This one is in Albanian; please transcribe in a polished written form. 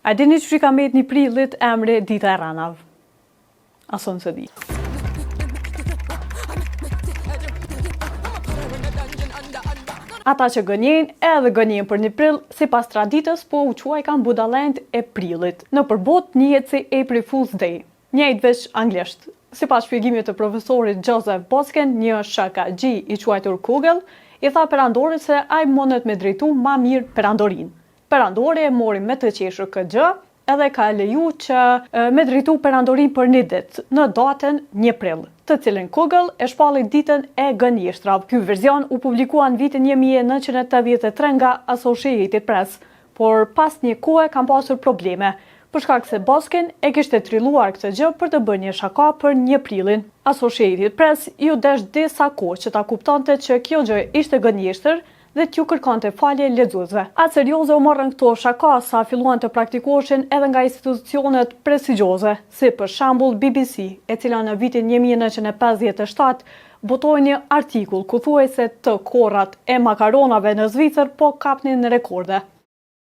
A dini që ka mbet një prillit emri Dita e Ranav? Ason se di. Ata që gënjen edhe gënjen për një prill, sipas traditës, po u quaj kanë budallent e prillit. Në përbot njihet si April Fool's Day, njëjtë veç anglisht. Sipas shpjegimit të profesorit Joseph Bosken, një shakaxhi i quajtur Kugel, i tha perandorit se ai mundet me drejtu ma mirë perandorin. Perandori e mori me të qeshur këtë gjë, edhe ka leju që me drejtu perandorin për një ditë, në datën 1 prill, të cilën Kugel e shpalli ditën e gënjeshtrave. Ky verzion u publikua në vitin 1983 nga Associated Press, por pas një kohe kanë pasur probleme, për shkak se Bosken e kishte trilluar këtë gjë për të bërë një shaka për 1 prillin. Associated Press ju desh disa kohë që ta kuptonte që kjo gjë ishte gënjeshtër dhe t'ju kërkonte falje lexuesve. Atë serioze u morën këto shaka sa filluan të praktikoheshin edhe nga institucionet prestigjioze, si për shembull BBC, e cila në vitin 1957 botoi një artikull ku thuhej se të korrat e makaronave në Zvicër po kapnin rekorde.